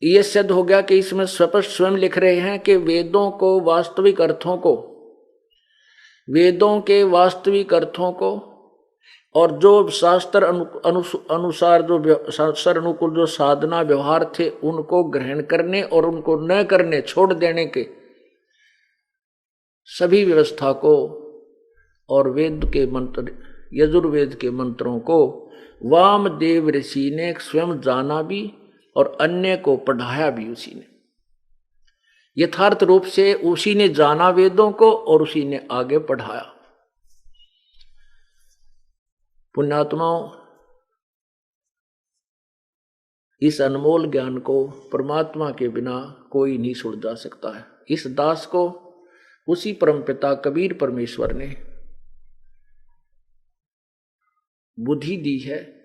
ये सिद्ध हो गया कि इसमें स्पष्ट स्वयं लिख रहे हैं कि वेदों के वास्तविक अर्थों को और जो शास्त्र अनुसार जो शास्त्र अनुकूल जो साधना व्यवहार थे उनको ग्रहण करने और उनको न करने छोड़ देने के सभी व्यवस्था को और वेद के मंत्र यजुर्वेद के मंत्रों को वामदेव ऋषि ने स्वयं जाना भी और अन्य को पढ़ाया भी उसी ने। यथार्थ रूप से उसी ने जाना वेदों को और उसी ने आगे पढ़ाया। पुण्यात्माओं, इस अनमोल ज्ञान को परमात्मा के बिना कोई नहीं सुलझा सकता है। इस दास को उसी परमपिता कबीर परमेश्वर ने बुद्धि दी है,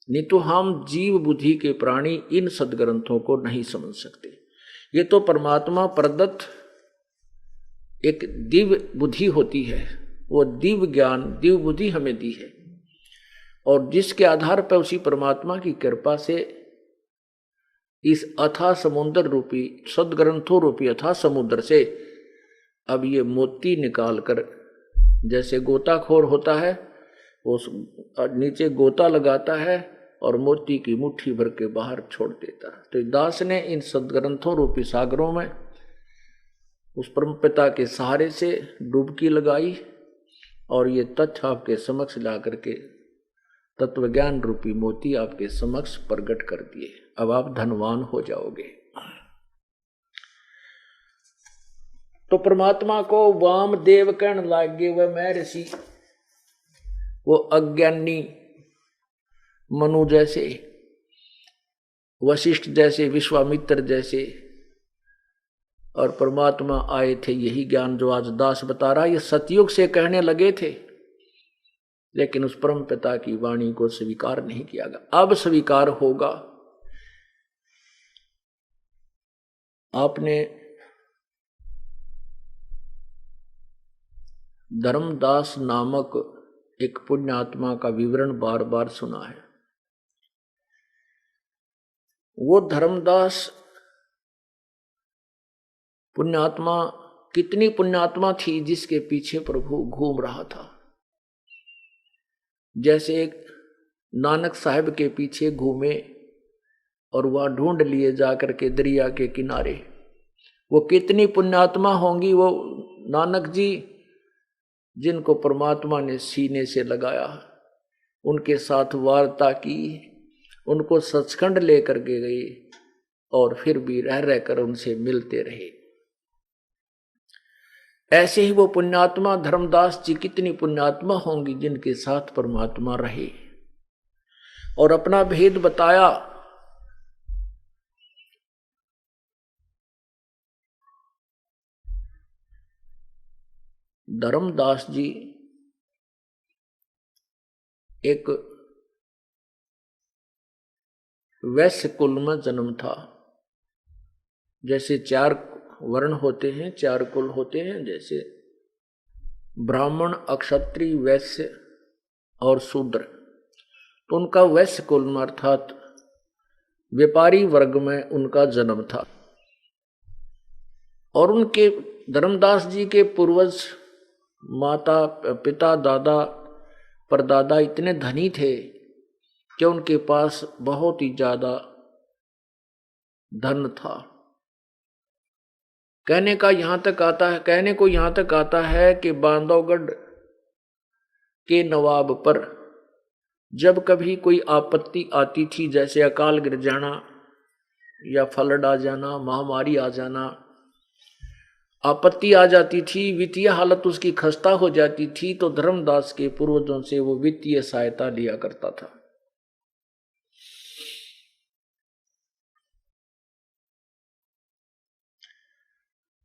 नहीं तो हम जीव बुद्धि के प्राणी इन सदग्रंथों को नहीं समझ सकते। ये तो परमात्मा प्रदत्त एक दिव्य बुद्धि होती है, वो दिव्य ज्ञान दिव्य बुद्धि हमें दी है और जिसके आधार पर उसी परमात्मा की कृपा से इस अथाह समुद्र रूपी सदग्रंथों रूपी अथाह समुद्र से अब ये मोती निकाल कर, जैसे गोताखोर होता है वो नीचे गोता लगाता है और मोती की मुट्ठी भर के बाहर छोड़ देता है, तो दास ने इन सदग्रंथों रूपी सागरों में उस परमपिता के सहारे से डुबकी लगाई और ये तथ्य आपके समक्ष ला करके तत्वज्ञान रूपी मोती आपके समक्ष प्रकट कर दिए। अब आप धनवान हो जाओगे। तो परमात्मा को वामदेव कहने लागे वह मैं ऋषि, वो अज्ञानी मनु जैसे, वशिष्ठ जैसे, विश्वामित्र जैसे, और परमात्मा आए थे यही ज्ञान जो आज दास बता रहा, ये सतयुग से कहने लगे थे, लेकिन उस परम पिता की वाणी को स्वीकार नहीं किया गया। अब स्वीकार होगा। आपने धर्मदास नामक एक पुण्यात्मा का विवरण बार बार सुना है। वो धर्मदास पुण्यात्मा कितनी पुण्यात्मा थी जिसके पीछे प्रभु घूम रहा था। जैसे एक नानक साहब के पीछे घूमे और वह ढूंढ लिए जाकर के दरिया के किनारे। वो कितनी पुण्यात्मा होंगी वो नानक जी, जिनको परमात्मा ने सीने से लगाया, उनके साथ वार्ता की, उनको सचखंड लेकर के गए और फिर भी रह रहकर उनसे मिलते रहे। ऐसे ही वो पुण्यात्मा धर्मदास जी कितनी पुण्यात्मा होंगी जिनके साथ परमात्मा रहे और अपना भेद बताया। धर्मदास जी एक वैश्य कुल में जन्म था। जैसे 4 वर्ण होते हैं, 4 कुल होते हैं, जैसे ब्राह्मण, अक्षत्रिय, वैश्य और शूद्र, तो उनका वैश्य कुल में अर्थात व्यापारी वर्ग में उनका जन्म था। और उनके धर्मदास जी के पूर्वज माता पिता दादा परदादा इतने धनी थे कि उनके पास बहुत ही ज्यादा धन था। कहने को यहां तक आता है कि बांधवगढ़ के नवाब पर जब कभी कोई आपत्ति आती थी, जैसे अकाल गिर जाना या फ्लड आ जाना, महामारी आ जाना, आपत्ति आ जाती थी, वित्तीय हालत उसकी खस्ता हो जाती थी, तो धर्मदास के पूर्वजों से वो वित्तीय सहायता लिया करता था।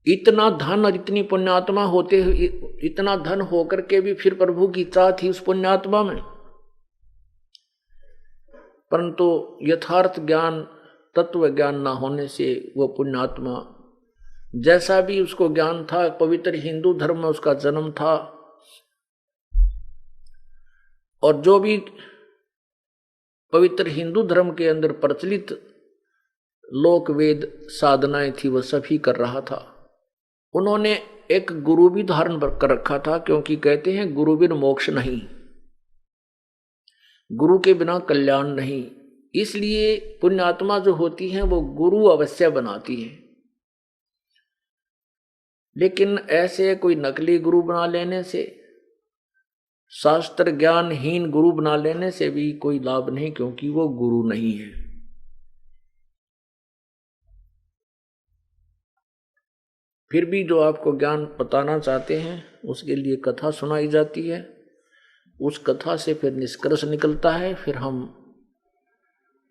इतना धन और इतनी पुण्यात्मा होते, इतना धन होकर के भी फिर प्रभु की चाह थी उस पुण्यात्मा में, परंतु यथार्थ ज्ञान तत्व ज्ञान ना होने से वो पुण्यात्मा, जैसा भी उसको ज्ञान था, पवित्र हिंदू धर्म में उसका जन्म था, और जो भी पवित्र हिंदू धर्म के अंदर प्रचलित लोक वेद साधनाएं थी वह सभी कर रहा था। उन्होंने एक गुरु भी धारण कर रखा था, क्योंकि कहते हैं गुरु बिन मोक्ष नहीं, गुरु के बिना कल्याण नहीं। इसलिए पुण्यात्मा जो होती हैं वो गुरु अवश्य बनाती हैं, लेकिन ऐसे कोई नकली गुरु बना लेने से, शास्त्र ज्ञानहीन गुरु बना लेने से भी कोई लाभ नहीं, क्योंकि वो गुरु नहीं है। फिर भी जो आपको ज्ञान बताना चाहते हैं उसके लिए कथा सुनाई जाती है, उस कथा से फिर निष्कर्ष निकलता है, फिर हम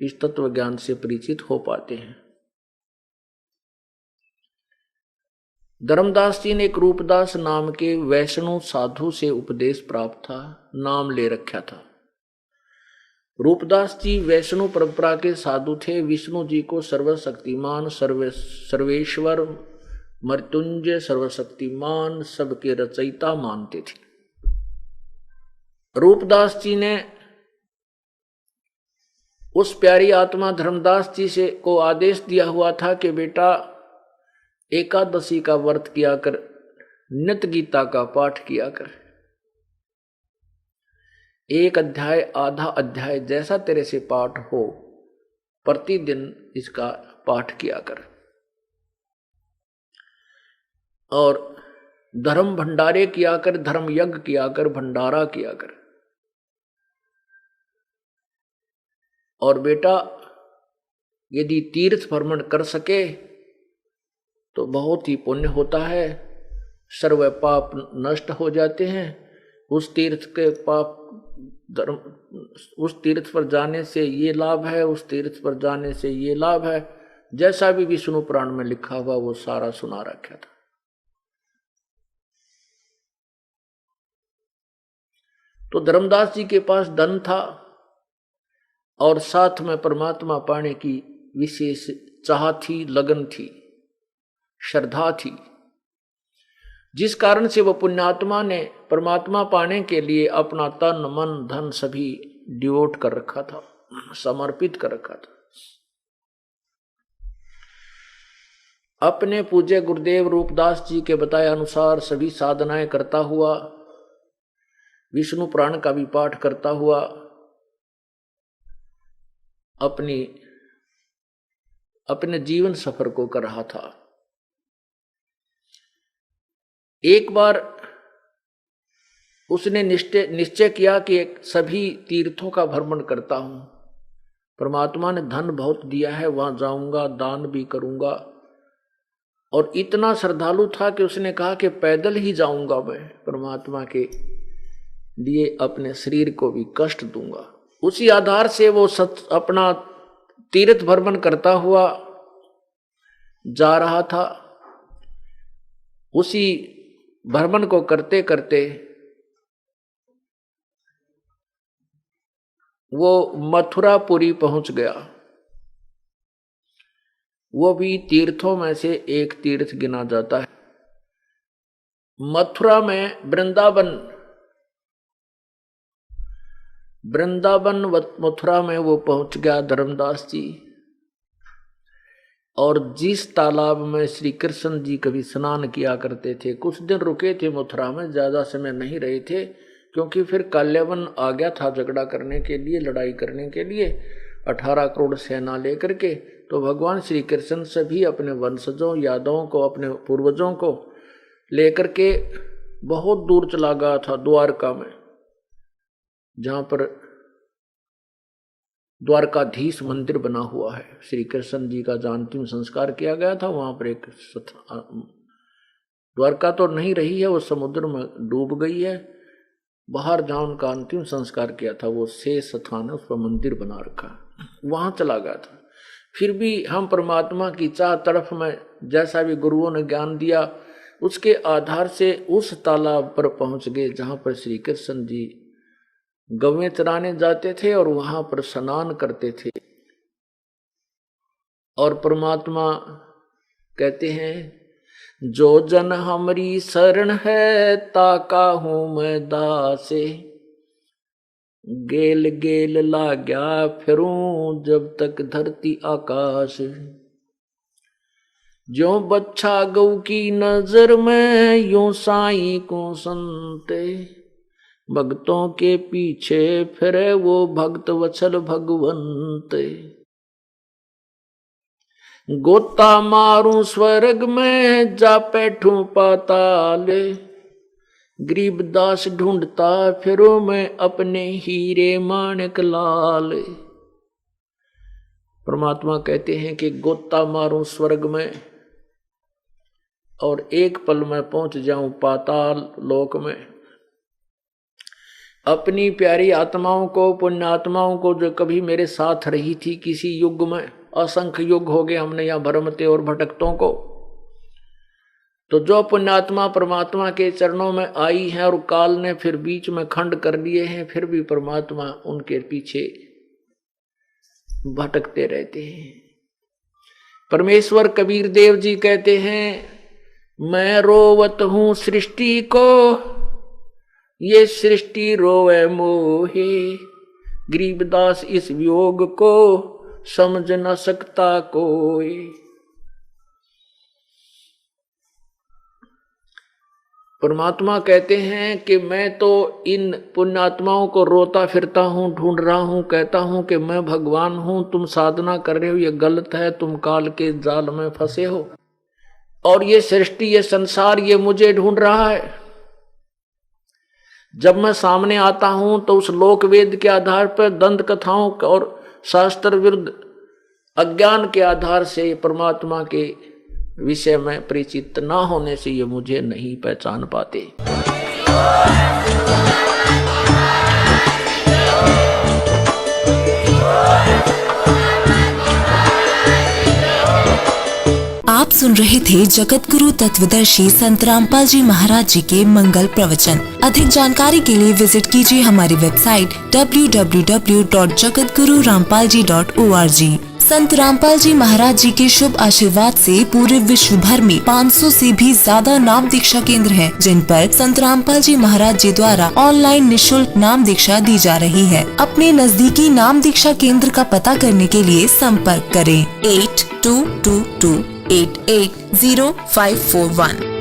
इस तत्व ज्ञान से परिचित हो पाते हैं। धर्मदास जी ने एक रूपदास नाम के वैष्णव साधु से उपदेश प्राप्त था, नाम ले रखा था। रूपदास जी वैष्णव परंपरा के साधु थे, विष्णु जी को सर्वशक्तिमान, सर्वेश्वर, मृत्युंजय, सर्वशक्तिमान, सबके रचयिता मानते थे। रूपदास जी ने उस प्यारी आत्मा धर्मदास जी से को आदेश दिया हुआ था कि बेटा एकादशी का व्रत किया कर, नित्य गीता का पाठ किया कर, एक अध्याय आधा अध्याय जैसा तेरे से पाठ हो प्रतिदिन इसका पाठ किया कर, और धर्म भंडारे किया कर, धर्म यज्ञ किया कर, भंडारा किया कर। और बेटा यदि तीर्थ भ्रमण कर सके तो बहुत ही पुण्य होता है, सर्व पाप नष्ट हो जाते हैं। उस तीर्थ के पाप धर्म, उस तीर्थ पर जाने से ये लाभ है, उस तीर्थ पर जाने से ये लाभ है, जैसा भी विष्णु पुराण में लिखा हुआ वो सारा सुना रखा था। तो धर्मदास जी के पास धन था और साथ में परमात्मा पाने की विशेष चाह थी, लगन थी, श्रद्धा थी, जिस कारण से वह पुण्यात्मा ने परमात्मा पाने के लिए अपना तन मन धन सभी डिवोट कर रखा था, समर्पित कर रखा था। अपने पूज्य गुरुदेव रूपदास जी के बताए अनुसार सभी साधनाएं करता हुआ, विष्णु पुराण का भी पाठ करता हुआ अपने जीवन सफर को कर रहा था। एक बार उसने निश्चय किया कि सभी तीर्थों का भ्रमण करता हूं, परमात्मा ने धन बहुत दिया है, वहां जाऊंगा, दान भी करूंगा। और इतना श्रद्धालु था कि उसने कहा कि पैदल ही जाऊंगा, मैं परमात्मा के लिए अपने शरीर को भी कष्ट दूंगा। उसी आधार से वो अपना तीर्थ भ्रमण करता हुआ जा रहा था। उसी भ्रमण को करते करते वो मथुरापुरी पहुंच गया। वो भी तीर्थों में से एक तीर्थ गिना जाता है। मथुरा में वृंदावन मथुरा में वो पहुंच गया धर्मदास जी। और जिस तालाब में श्री कृष्ण जी कभी स्नान किया करते थे, कुछ दिन रुके थे मथुरा में, ज्यादा समय नहीं रहे थे, क्योंकि फिर काल्यावन आ गया था झगड़ा करने के लिए, लड़ाई करने के लिए 18 करोड़ सेना लेकर के। तो भगवान श्री कृष्ण सभी अपने वंशजों, यादवों को, अपने पूर्वजों को लेकर के बहुत दूर चला गया था, द्वारका में, जहां पर द्वारकाधीश मंदिर बना हुआ है। श्री कृष्ण जी का जो अंतिम संस्कार किया गया था, वहां पर एक द्वारका तो नहीं रही है, वो समुद्र में डूब गई है। बाहर जहां उनका अंतिम संस्कार किया था वो शेष स्थान है, उस पर मंदिर बना रखा, वहां चला गया था। फिर भी हम परमात्मा की चाह तड़फ में, जैसा भी गुरुओं ने ज्ञान दिया, उसके आधार से उस तालाब पर पहुंच गए जहां पर श्री कृष्ण जी गवें चराने जाते थे और वहां पर स्नान करते थे। और परमात्मा कहते हैं, जो जन हमारी शरण है, ताका हूं मैं दासे, गेल गेल लाग्या फिरूं जब तक धरती आकाश। जो बच्चा गऊ की नजर में, यूं साईं को संते, भक्तों के पीछे फिरे वो भक्त वत्सल भगवंत। गोता मारूं स्वर्ग में, जा बैठूं पाताले, गरीबदास ढूंढता फिरो मैं अपने हीरे माणिक लाल। परमात्मा कहते हैं कि गोता मारूं स्वर्ग में और एक पल में पहुंच जाऊं पाताल लोक में। अपनी प्यारी आत्माओं को, पुण्यात्माओं को, जो कभी मेरे साथ रही थी किसी युग में, असंख्य युग हो गए हमने यहाँ भरमते और भटकतों को, तो जो पुण्यात्मा परमात्मा के चरणों में आई है और काल ने फिर बीच में खंड कर दिए हैं, फिर भी परमात्मा उनके पीछे भटकते रहते हैं। परमेश्वर कबीर देव जी कहते हैं, मैं रोवत हूं सृष्टि को, ये सृष्टि रोवे मोहे, गरीबदास इस वियोग को समझ न सकता कोई। परमात्मा कहते हैं कि मैं तो इन पुण्यात्माओं को रोता फिरता हूं, ढूंढ रहा हूं, कहता हूं कि मैं भगवान हूं, तुम साधना कर रहे हो, ये गलत है, तुम काल के जाल में फंसे हो, और ये सृष्टि, ये संसार, ये मुझे ढूंढ रहा है। जब मैं सामने आता हूं तो उस लोक वेद के आधार पर, दंत कथाओं और शास्त्र विरुद्ध अज्ञान के आधार से परमात्मा के विषय में परिचित न होने से ये मुझे नहीं पहचान पाते। आप सुन रहे थे जगत गुरु तत्वदर्शी संत रामपाल जी महाराज जी के मंगल प्रवचन। अधिक जानकारी के लिए विजिट कीजिए हमारी वेबसाइट www.jagatgururampalji.org। संत रामपाल जी महाराज जी के शुभ आशीर्वाद से पूरे विश्व भर में 500 से भी ज्यादा नाम दीक्षा केंद्र हैं, जिन पर संत रामपाल जी महाराज जी द्वारा ऑनलाइन निःशुल्क नाम दीक्षा दी जा रही है। अपने नजदीकी नाम दीक्षा केंद्र का पता करने के लिए संपर्क करें 8222880541।